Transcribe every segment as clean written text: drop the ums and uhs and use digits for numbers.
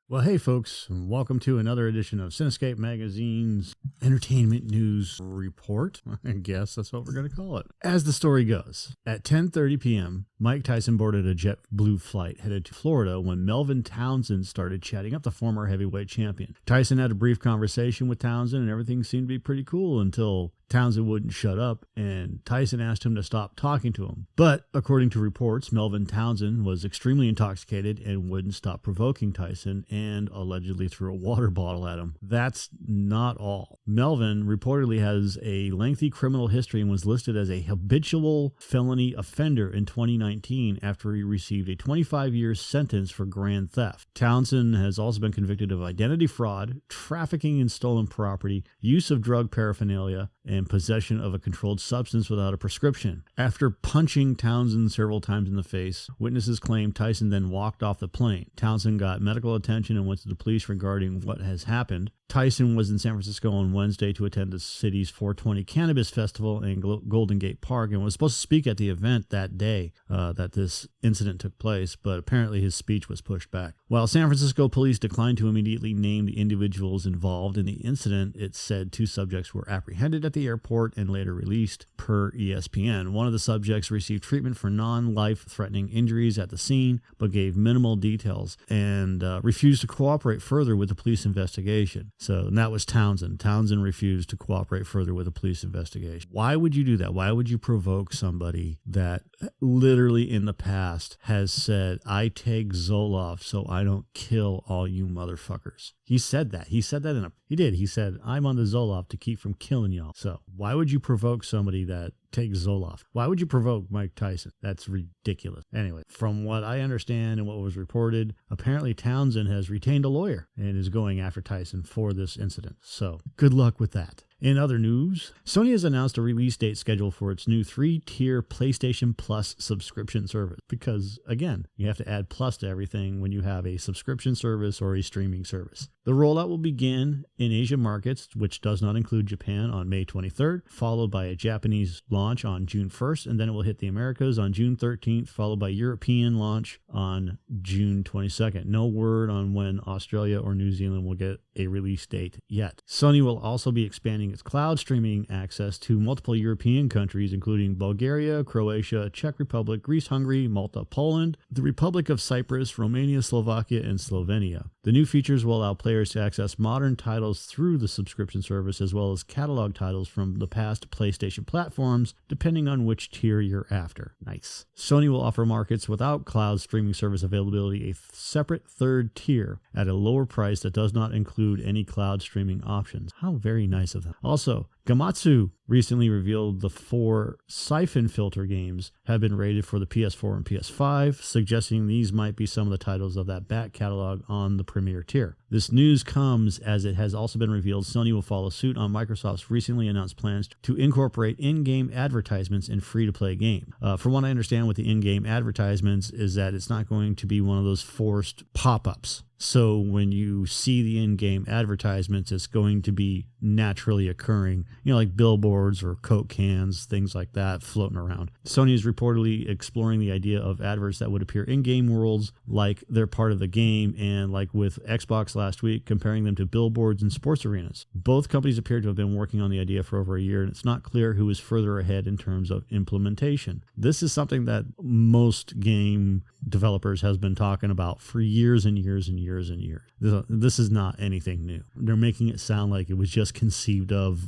Well, hey folks, and welcome to another edition of Cinescape Magazine's Entertainment News Report. I guess that's what we're going to call it. As the story goes, at 10:30 p.m., Mike Tyson boarded a JetBlue flight headed to Florida when Melvin Townsend started chatting up the former heavyweight champion. Tyson had a brief conversation with Townsend and everything seemed to be pretty cool until Townsend wouldn't shut up, and Tyson asked him to stop talking to him. But, according to reports, Melvin Townsend was extremely intoxicated and wouldn't stop provoking Tyson and allegedly threw a water bottle at him. That's not all. Melvin reportedly has a lengthy criminal history and was listed as a habitual felony offender in 2019 after he received a 25-year sentence for grand theft. Townsend has also been convicted of identity fraud, trafficking in stolen property, use of drug paraphernalia, and possession of a controlled substance without a prescription. After punching Townsend several times in the face, witnesses claim Tyson then walked off the plane. Townsend got medical attention and went to the police regarding what has happened. Tyson was in San Francisco on Wednesday to attend the city's 420 Cannabis Festival in Golden Gate Park and was supposed to speak at the event that day that this incident took place, but apparently his speech was pushed back. While San Francisco police declined to immediately name the individuals involved in the incident, it said two subjects were apprehended at the airport and later released, per ESPN. One of the subjects received treatment for non-life-threatening injuries at the scene, but gave minimal details and refused to cooperate further with the police investigation. So that was Townsend. Townsend refused to cooperate further with a police investigation. Why would you do that? Why would you provoke somebody that literally in the past has said, I take Zoloft so I don't kill all you motherfuckers? He said that. He said that he said, I'm on the Zoloft to keep from killing y'all. So why would you provoke somebody that takes Zoloft? Why would you provoke Mike Tyson? That's ridiculous. Anyway, from what I understand and what was reported, apparently Townsend has retained a lawyer and is going after Tyson for this incident. So good luck with that. In other news, Sony has announced a release date schedule for its new 3-tier PlayStation Plus subscription service. Because, again, you have to add plus to everything when you have a subscription service or a streaming service. The rollout will begin in Asian markets, which does not include Japan, on May 23rd, followed by a Japanese launch on June 1st, and then it will hit the Americas on June 13th, followed by European launch on June 22nd. No word on when Australia or New Zealand will get a release date yet. Sony will also be expanding its cloud streaming access to multiple European countries, including Bulgaria, Croatia, Czech Republic, Greece, Hungary, Malta, Poland, the Republic of Cyprus, Romania, Slovakia, and Slovenia. The new features will allow players to access modern titles through the subscription service, as well as catalog titles from the past PlayStation platforms, depending on which tier you're after. Nice. Sony will offer markets without cloud streaming service availability a separate third tier at a lower price that does not include any cloud streaming options. How very nice of them. Also, Gamatsu recently revealed the 4 Siphon Filter games have been rated for the PS4 and PS5, suggesting these might be some of the titles of that back catalog on the premier tier. This news comes as it has also been revealed Sony will follow suit on Microsoft's recently announced plans to incorporate in-game advertisements in free-to-play game. From what I understand with the in-game advertisements is that it's not going to be one of those forced pop-ups. So when you see the in-game advertisements, it's going to be naturally occurring, like billboards or Coke cans, things like that floating around. Sony is reportedly exploring the idea of adverts that would appear in game worlds like they're part of the game, and like with Xbox last week, comparing them to billboards in sports arenas. Both companies appear to have been working on the idea for over a year, and it's not clear who is further ahead in terms of implementation. This is something that most game developers has been talking about for years and years and years and years. This is not anything new. They're making it sound like it was just conceived of,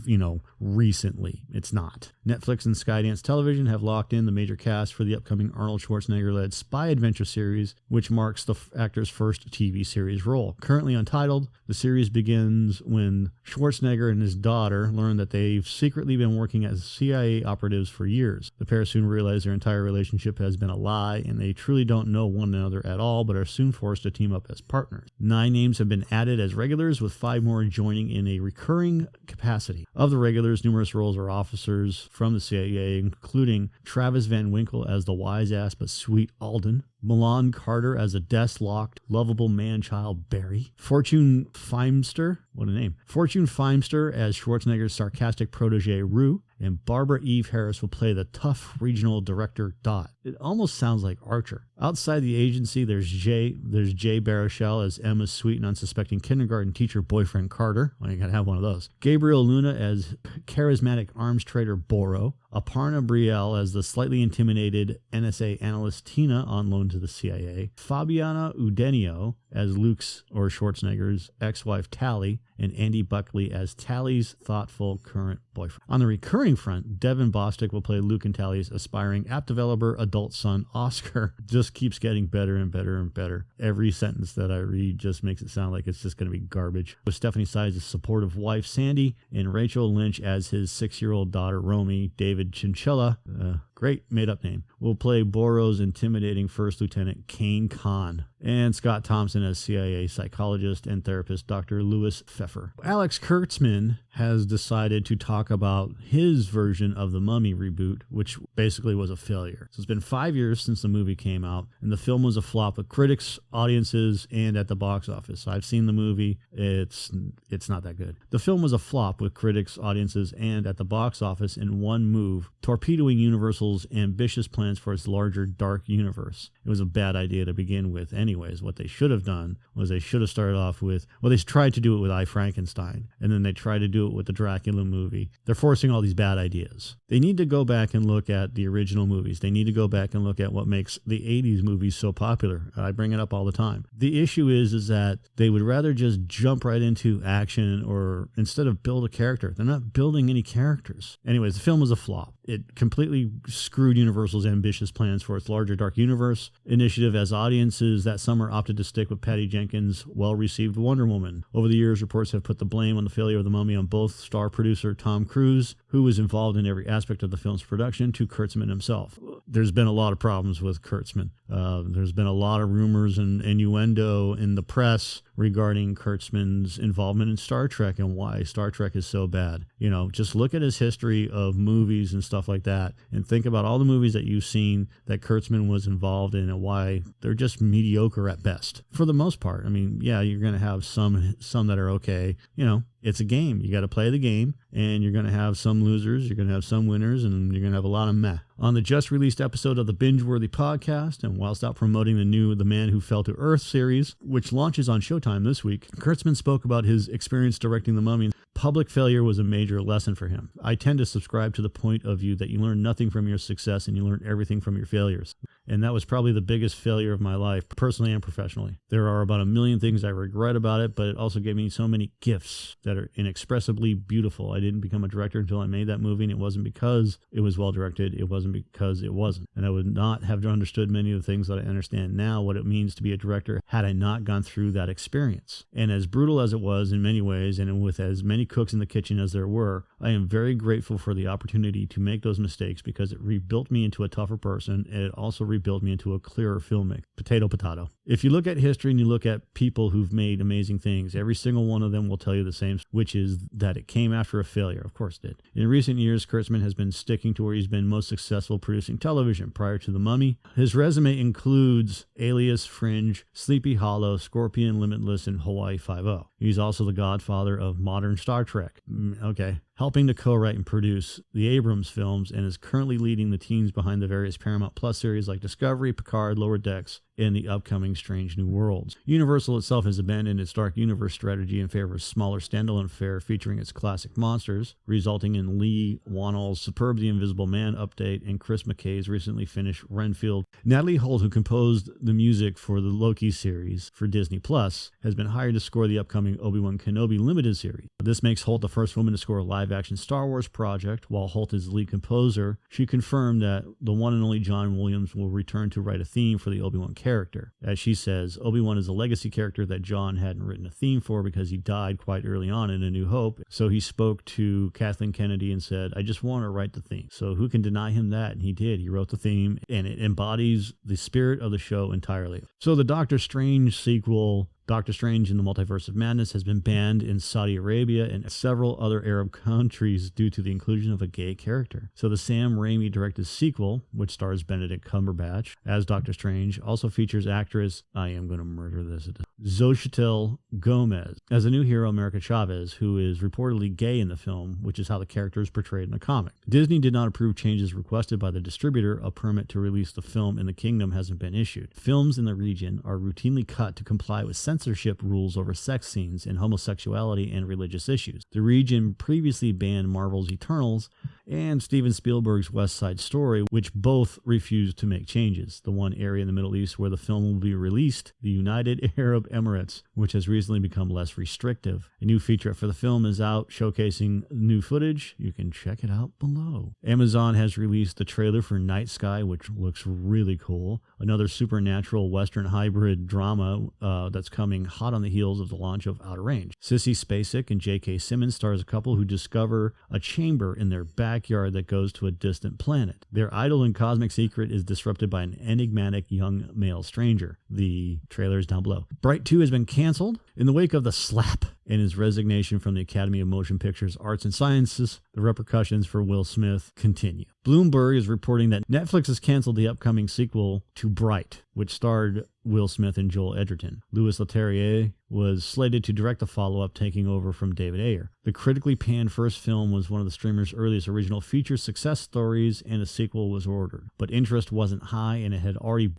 recently. It's not. Netflix and Skydance Television have locked in the major cast for the upcoming Arnold Schwarzenegger-led spy adventure series, which marks the actor's first TV series role. Currently untitled, the series begins when Schwarzenegger and his daughter learn that they've secretly been working as CIA operatives for years. The pair soon realize their entire relationship has been a lie, and they truly don't know one another at all, but are soon forced to team up as partners. 9 names have been added as regulars, with 5 more joining in a recurring capacity. Of the regulars, numerous roles are officers from the CIA, including Travis Van Winkle as the wise-ass but sweet Alden, Milan Carter as a desk-locked, lovable man-child Barry, Fortune Feimster, what a name, Fortune Feimster as Schwarzenegger's sarcastic protege Rue, and Barbara Eve Harris will play the tough regional director Dot. It almost sounds like Archer. Outside the agency, there's Jay Baruchel as Emma's sweet and unsuspecting kindergarten teacher boyfriend Carter. Well, you gotta have one of those. Gabriel Luna as charismatic arms trader Boro. Aparna Brielle as the slightly intimidated NSA analyst Tina on loan to the CIA. Fabiana Udenio as Luke's or Schwarzenegger's ex-wife Tally, and Andy Buckley as Tally's thoughtful current boyfriend. On the recurring front, Devin Bostick will play Luke and Tally's aspiring app developer adult son Oscar. Just keeps getting better and better and better. Every sentence that I read just makes it sound like it's just going to be garbage. With Stephanie Sides' supportive wife Sandy, and Rachel Lynch as his 6-year-old daughter Romy. David Chinchilla, great made-up name, will play Boro's intimidating First Lieutenant Kane Khan. And Scott Thompson as CIA psychologist and therapist Dr. Louis Pfeffer. Alex Kurtzman has decided to talk about his version of the Mummy reboot, which basically was a failure. So it's been 5 years since the movie came out, and the film was a flop with critics, audiences, and at the box office. I've seen the movie. It's not that good. The film was a flop with critics, audiences, and at the box office in one move, torpedoing Universal's ambitious plans for its larger dark universe. It was a bad idea to begin with anyways. What they should have done was they should have started off with, well, they tried to do it with I, Frankenstein, and then they tried to do it with the Dracula movie. They're forcing all these bad ideas. They need to go back and look at the original movies. They need to go back and look at what makes the 80s movies so popular. I bring it up all the time. The issue is that they would rather just jump right into action, or instead of build a character. They're not building any characters. Anyways, the film was a flop. It completely screwed Universal's ambitious plans for its larger dark universe initiative, as audiences that summer opted to stick with Patty Jenkins' well-received Wonder Woman. Over the years, reports have put the blame on the failure of The Mummy on both star producer Tom Cruise, who was involved in every aspect of the film's production, to Kurtzman himself. There's been a lot of problems with Kurtzman. There's been a lot of rumors and innuendo in the press regarding Kurtzman's involvement in Star Trek and why Star Trek is so bad. You know, just look at his history of movies and stuff like that, and think about all the movies that you've seen that Kurtzman was involved in and why they're just mediocre at best. For the most part, I mean, yeah, you're going to have some that are okay. You know, it's a game. You got to play the game, and you're going to have some losers, you're going to have some winners, and you're going to have a lot of meh. On the just released episode of the Binge-Worthy podcast, and whilst out promoting the new The Man Who Fell to Earth series, which launches on Showtime this week, Kurtzman spoke about his experience directing The Mummy. Public failure was a major lesson for him. I tend to subscribe to the point of view that you learn nothing from your success and you learn everything from your failures. And that was probably the biggest failure of my life, personally and professionally. There are about 1 million things I regret about it, but it also gave me so many gifts that are inexpressibly beautiful. I didn't become a director until I made that movie, and it wasn't because it was well directed. It wasn't because it wasn't. And I would not have understood many of the things that I understand now, what it means to be a director, had I not gone through that experience. And as brutal as it was in many ways, and with as many cooks in the kitchen as there were, I am very grateful for the opportunity to make those mistakes, because it rebuilt me into a tougher person, and it also rebuilt me into a clearer filmmaker. Potato. If you look at history and you look at people who've made amazing things, every single one of them will tell you the same, which is that it came after a failure. Of course it did. In recent years, Kurtzman has been sticking to where he's been most successful producing television. Prior to The Mummy, his resume includes Alias, Fringe, Sleepy Hollow, Scorpion, Limitless, and Hawaii Five-0. He's also the godfather of modern Star Trek. Okay. Helping to co-write and produce the Abrams films, and is currently leading the teams behind the various Paramount Plus series like Discovery, Picard, Lower Decks, and the upcoming Strange New Worlds. Universal itself has abandoned its Dark Universe strategy in favor of smaller standalone fare featuring its classic monsters, resulting in Lee Wannell's superb The Invisible Man update and Chris McKay's recently finished Renfield. Natalie Holt, who composed the music for the Loki series for Disney Plus, has been hired to score the upcoming Obi-Wan Kenobi limited series. This makes Holt the first woman to score a live-action Star Wars project. While Holt is the lead composer, she confirmed that the one and only John Williams will return to write a theme for the Obi-Wan character. As she says, Obi-Wan is a legacy character that John hadn't written a theme for because he died quite early on in A New Hope. So he spoke to Kathleen Kennedy and said, I just want to write the theme. So who can deny him that? And he did. He wrote the theme, and it embodies the spirit of the show entirely. So the Doctor Strange sequel, Doctor Strange in the Multiverse of Madness has been banned in Saudi Arabia and several other Arab countries due to the inclusion of a gay character. So the Sam Raimi directed sequel, which stars Benedict Cumberbatch as Doctor Strange, also features actress, I am going to murder this, Xochitl Gomez as a new hero, America Chavez, who is reportedly gay in the film, which is how the character is portrayed in the comic. Disney did not approve changes requested by the distributor. A permit to release the film in the kingdom hasn't been issued. Films in the region are routinely cut to comply with censorship rules over sex scenes and homosexuality and religious issues. The region previously banned Marvel's Eternals and Steven Spielberg's West Side Story, which both refused to make changes. The one area in the Middle East where the film will be released, the United Arab Emirates, which has recently become less restrictive. A new featurette for the film is out, showcasing new footage. You can check it out below. Amazon has released the trailer for Night Sky, which looks really cool. Another supernatural Western hybrid drama that's coming hot on the heels of the launch of Outer Range. Sissy Spacek and J.K. Simmons stars a couple who discover a chamber in their backyard that goes to a distant planet. Their idle and cosmic secret is disrupted by an enigmatic young male stranger. The trailer is down below. Bright 2 has been canceled. In the wake of the slap and his resignation from the Academy of Motion Pictures Arts and Sciences, the repercussions for Will Smith continue. Bloomberg is reporting that Netflix has canceled the upcoming sequel to Bright, which starred Will Smith and Joel Edgerton. Louis Leterrier was slated to direct the follow-up, taking over from David Ayer. The critically panned first film was one of the streamer's earliest original feature success stories, and a sequel was ordered. But interest wasn't high, and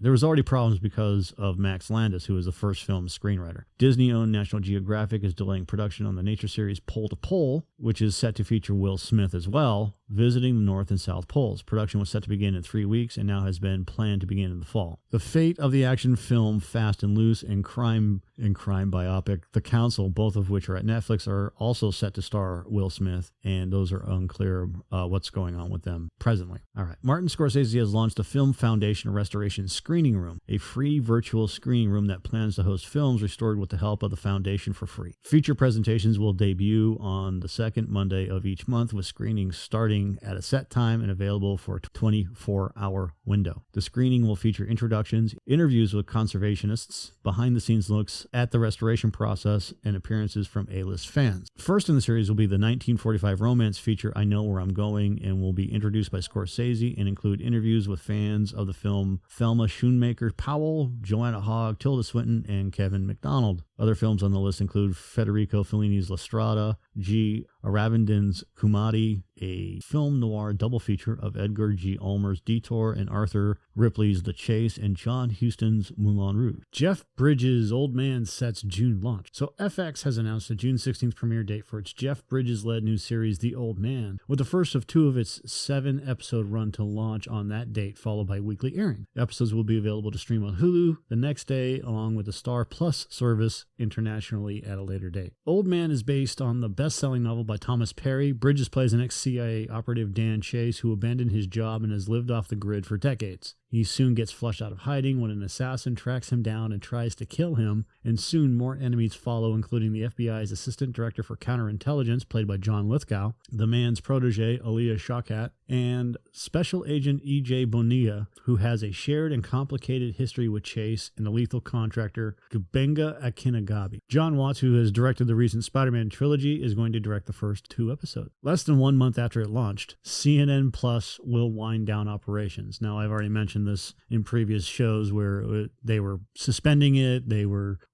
there was already problems because of Max Landis, who was the first film's screenwriter. Disney-owned National Geographic is delaying production on the nature series Pole to Pole, which is set to feature Will Smith as well, visiting the North and South Poles. Production was set to begin in 3 weeks and now has been planned to begin in the fall. The fate of the action film Fast and Loose and crime biopic The Council, both of which are at Netflix, are also set to star Will Smith, and those are unclear what's going on with them presently. All right. Martin Scorsese has launched a Film Foundation Restoration Screening Room, a free virtual screening room that plans to host films restored with the help of the foundation for free. Feature presentations will debut on the second Monday of each month, with screenings starting at a set time and available for a 24-hour window. The screening will feature introductions, interviews with conservationists, behind-the-scenes looks at the restoration process, and appearances from A-list fans. First in the series will be the 1945 romance feature I Know Where I'm Going, and will be introduced by Scorsese and include interviews with fans of the film Thelma Schoonmaker Powell, Joanna Hogg, Tilda Swinton, and Kevin McDonald. Other films on the list include Federico Fellini's La Strada, G. Aravindan's Kumadi, a film noir double feature of Edgar G. Ulmer's Detour and Arthur Ripley's The Chase, and John Huston's Moulin Rouge. Jeff Bridges' Old Man sets June launch. So FX has announced a June 16th premiere date for its Jeff Bridges-led new series The Old Man, with the first of 2 of its 7-episode run to launch on that date, followed by weekly airing. Episodes will be available to stream on Hulu the next day, along with the Star Plus service internationally at a later date. Old Man is based on the best-selling novel by Thomas Perry. Bridges plays an ex-CIA operative, Dan Chase, who abandoned his job and has lived off the grid for decades. He soon gets flushed out of hiding when an assassin tracks him down and tries to kill him, and soon more enemies follow, including the FBI's Assistant Director for Counterintelligence, played by John Lithgow, the man's protege, Aaliyah Shawkat, and Special Agent E.J. Bonilla, who has a shared and complicated history with Chase and the lethal contractor, Kubenga Akinagabi. John Watts, who has directed the recent Spider-Man trilogy, is going to direct the first 2 episodes. Less than 1 month after it launched, CNN Plus will wind down operations. Now, I've already mentioned this in previous shows where they were suspending it.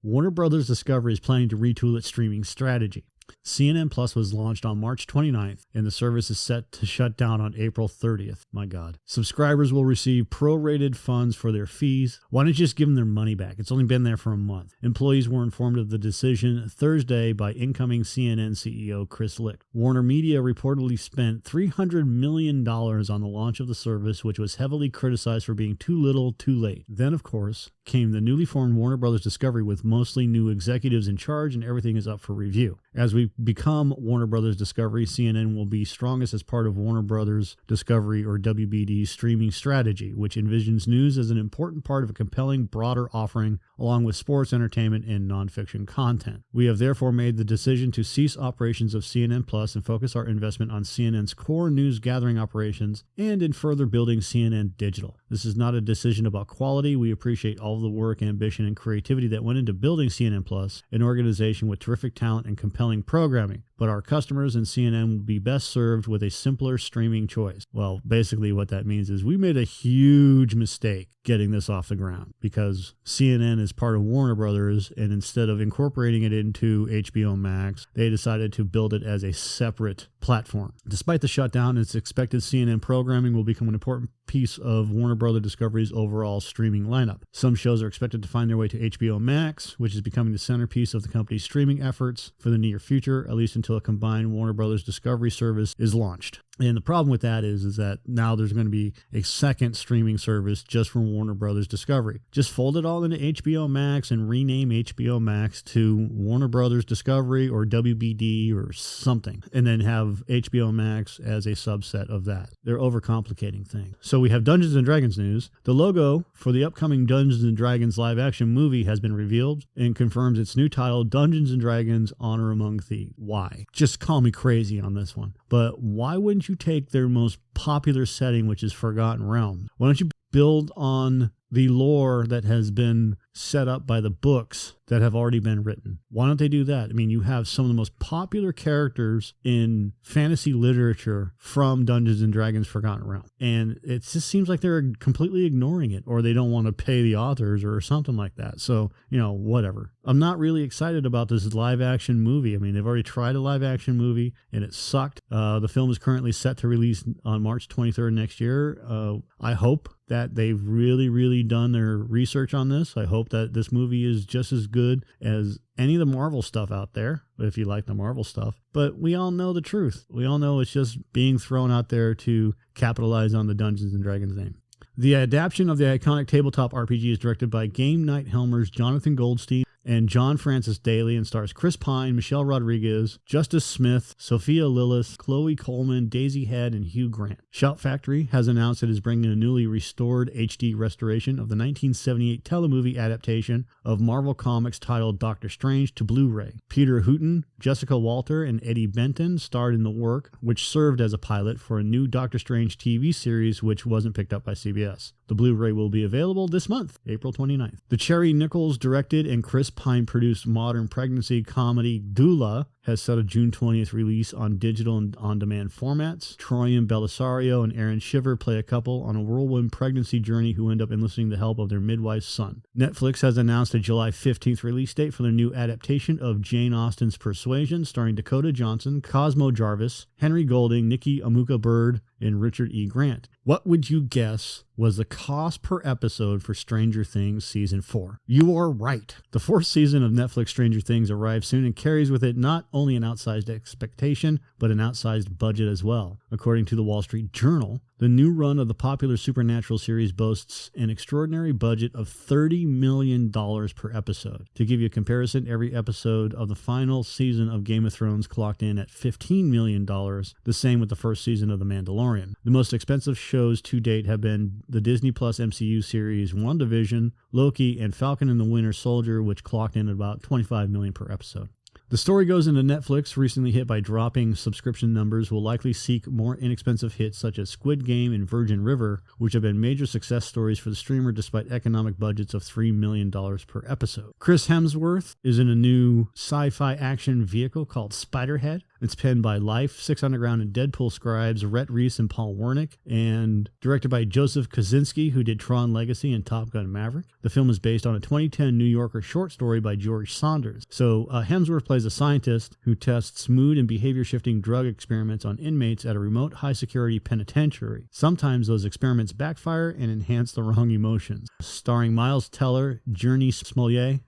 Warner Brothers Discovery is planning to retool its streaming strategy. CNN Plus was launched on March 29th, and the service is set to shut down on April 30th. My God. Subscribers will receive prorated funds for their fees. Why don't you just give them their money back? It's only been there for a month. Employees were informed of the decision Thursday by incoming CNN CEO Chris Licht. Warner Media reportedly spent $300 million on the launch of the service, which was heavily criticized for being too little, too late. Then, of course, came the newly formed Warner Brothers Discovery with mostly new executives in charge, and everything is up for review. As we become Warner Brothers Discovery, CNN will be strongest as part of Warner Brothers Discovery, or WBD's streaming strategy, which envisions news as an important part of a compelling, broader offering, along with sports, entertainment, and nonfiction content. We have therefore made the decision to cease operations of CNN Plus and focus our investment on CNN's core news gathering operations and in further building CNN Digital. This is not a decision about quality. We appreciate all of the work, ambition, and creativity that went into building CNN Plus, an organization with terrific talent and compelling programming. But our customers and CNN will be best served with a simpler streaming choice. Well, basically what that means is we made a huge mistake getting this off the ground because CNN is part of Warner Brothers, and instead of incorporating it into HBO Max, they decided to build it as a separate platform. Despite the shutdown, it's expected CNN programming will become an important piece of Warner Brothers Discovery's overall streaming lineup. Some shows are expected to find their way to HBO Max, which is becoming the centerpiece of the company's streaming efforts for the near future, at least until a combined Warner Brothers Discovery service is launched. And the problem with that is that now there's going to be a second streaming service just for Warner Brothers Discovery. Just fold it all into HBO Max and rename HBO Max to Warner Brothers Discovery or WBD or something, and then have HBO Max as a subset of that. They're overcomplicating things. So we have Dungeons & Dragons news. The logo for the upcoming Dungeons & Dragons live-action movie has been revealed and confirms its new title, Dungeons & Dragons Honor Among Thieves. Why? Just call me crazy on this one. But why wouldn't you take their most popular setting, which is Forgotten Realms? Why don't you build on the lore that has been set up by the books that have already been written? Why don't they do that? I mean, you have some of the most popular characters in fantasy literature from Dungeons & Dragons Forgotten Realms, and it just seems like they're completely ignoring it, or they don't want to pay the authors or something like that. So, whatever. I'm not really excited about this live action movie. I mean, they've already tried a live action movie and it sucked. The film is currently set to release on March 23rd next year. I hope that they've really done their research on this. I hope that this movie is just as good as any of the Marvel stuff out there, if you like the Marvel stuff. But we all know the truth. We all know it's just being thrown out there to capitalize on the Dungeons & Dragons name. The adaptation of the iconic tabletop RPG is directed by Game Night Helmer's Jonathan Goldstein and John Francis Daly, and stars Chris Pine, Michelle Rodriguez, Justice Smith, Sophia Lillis, Chloe Coleman, Daisy Head, and Hugh Grant. Shout Factory has announced it is bringing a newly restored HD restoration of the 1978 telemovie adaptation of Marvel Comics titled Doctor Strange to Blu-ray. Peter Hooton, Jessica Walter, and Eddie Benton starred in the work, which served as a pilot for a new Doctor Strange TV series which wasn't picked up by CBS. The Blu-ray will be available this month, April 29th. The Cherry Nichols directed and Chris Pine produced modern pregnancy comedy Doula has set a June 20th release on digital and on-demand formats. Troian Belisario and Aaron Shiver play a couple on a whirlwind pregnancy journey who end up enlisting the help of their midwife's son. Netflix has announced a July 15th release date for their new adaptation of Jane Austen's Persuasion, starring Dakota Johnson, Cosmo Jarvis, Henry Golding, Nikki Amuka Bird, and Richard E. Grant. What would you guess was the cost per episode for Stranger Things Season 4? You are right. The fourth season of Netflix Stranger Things arrives soon and carries with it not only an outsized expectation, but an outsized budget as well. According to the Wall Street Journal, the new run of the popular Supernatural series boasts an extraordinary budget of $30 million per episode. To give you a comparison, every episode of the final season of Game of Thrones clocked in at $15 million, the same with the first season of The Mandalorian. The most expensive shows to date have been the Disney Plus MCU series WandaVision, Loki, and Falcon and the Winter Soldier, which clocked in at about $25 million per episode. The story goes into Netflix, recently hit by dropping subscription numbers, will likely seek more inexpensive hits such as Squid Game and Virgin River, which have been major success stories for the streamer despite economic budgets of $3 million per episode. Chris Hemsworth is in a new sci-fi action vehicle called Spiderhead. It's penned by Life, Six Underground, and Deadpool scribes Rhett Reese and Paul Wernick, and directed by Joseph Kosinski, who did Tron Legacy and Top Gun Maverick. The film is based on a 2010 New Yorker short story by George Saunders. So Hemsworth plays a scientist who tests mood and behavior-shifting drug experiments on inmates at a remote high-security penitentiary. Sometimes those experiments backfire and enhance the wrong emotions. Starring Miles Teller, Journey Smollett,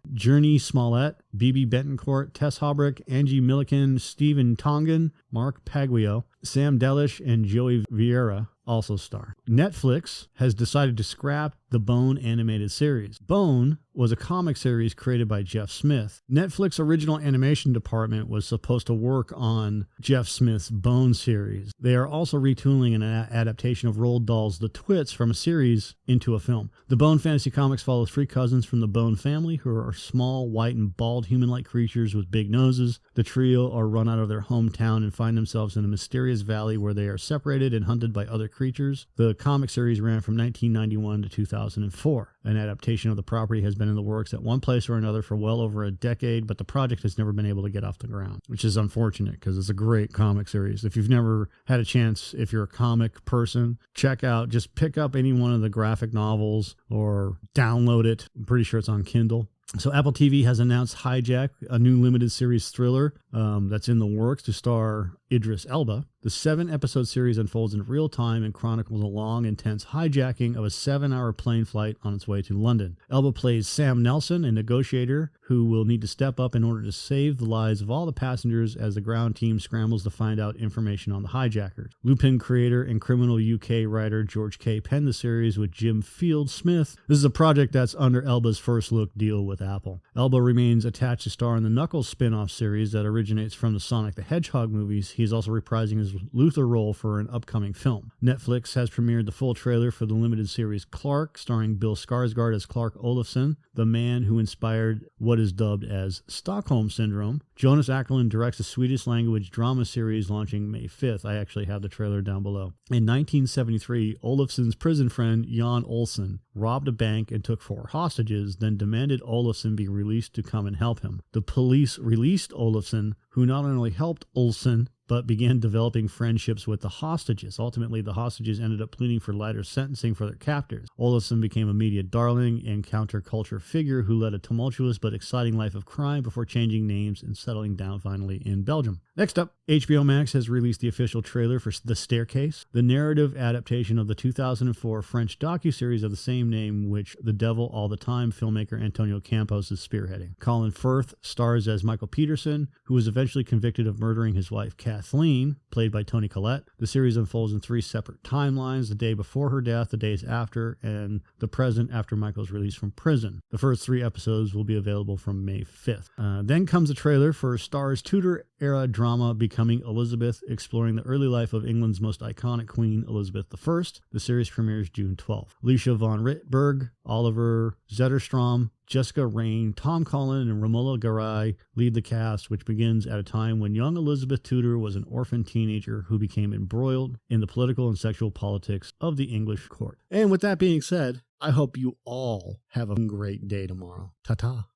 Bibi Betancourt, Tess Haubrick, Angie Milliken, Stephen Tongan, Mark Paguio, Sam Delish, and Joey Vieira also star. Netflix has decided to scrap the Bone animated series. Bone was a comic series created by Jeff Smith. Netflix original animation department was supposed to work on Jeff Smith's Bone series. They are also retooling an adaptation of Roald Dahl's The Twits from a series into a film. The Bone fantasy comics follow three cousins from the Bone family who are small, white, and bald human-like creatures with big noses. The trio are run out of their hometown and find themselves in a mysterious valley where they are separated and hunted by other creatures. The comic series ran from 1991 to 2000. 2004. An adaptation of the property has been in the works at one place or another for well over a decade, but the project has never been able to get off the ground, which is unfortunate because it's a great comic series. If you've never had a chance, if you're a comic person, just pick up any one of the graphic novels or download it. I'm pretty sure it's on Kindle. So Apple TV has announced Hijack, a new limited series thriller that's in the works to star Idris Elba. The 7-episode series unfolds in real time and chronicles a long, intense hijacking of a 7-hour plane flight on its way to London. Elba plays Sam Nelson, a negotiator who will need to step up in order to save the lives of all the passengers as the ground team scrambles to find out information on the hijackers. Lupin creator and Criminal UK writer George Kay penned the series with Jim Field Smith. This is a project that's under Elba's first look deal with Apple. Elba remains attached to star in the Knuckles spin-off series that originates from the Sonic the Hedgehog movies. He's also reprising his Luther role for an upcoming film. Netflix has premiered the full trailer for the limited series Clark, starring Bill Skarsgård as Clark Olofsson, the man who inspired what is dubbed as Stockholm Syndrome. Jonas Acklund directs a Swedish-language drama series launching May 5th. I actually have the trailer down below. In 1973, Olofsson's prison friend Jan Olsson robbed a bank and took 4 hostages, then demanded Olofsson be released to come and help him. The police released Olofsson, who not only helped Olsson, but began developing friendships with the hostages. Ultimately, the hostages ended up pleading for lighter sentencing for their captors. Olofsson became a media darling and counterculture figure who led a tumultuous but exciting life of crime before changing names and settling down finally in Belgium. Next up, HBO Max has released the official trailer for The Staircase, the narrative adaptation of the 2004 French docuseries of the same name, which The Devil All the Time filmmaker Antonio Campos is spearheading. Colin Firth stars as Michael Peterson, who was eventually convicted of murdering his wife Kathleen, played by Toni Collette. The series unfolds in 3 separate timelines: the day before her death, the days after, and the present after Michael's release from prison. The first 3 episodes will be available from May 5th. Then comes a trailer for Star's Tudor-era drama Becoming Elizabeth, exploring the early life of England's most iconic queen, Elizabeth I. The series premieres June 12th. Alicia von Rittberg, Oliver Zetterstrom, Jessica Raine, Tom Cullen, and Romola Garai lead the cast, which begins at a time when young Elizabeth Tudor was an orphan teenager who became embroiled in the political and sexual politics of the English court. And with that being said, I hope you all have a great day tomorrow. Ta-ta.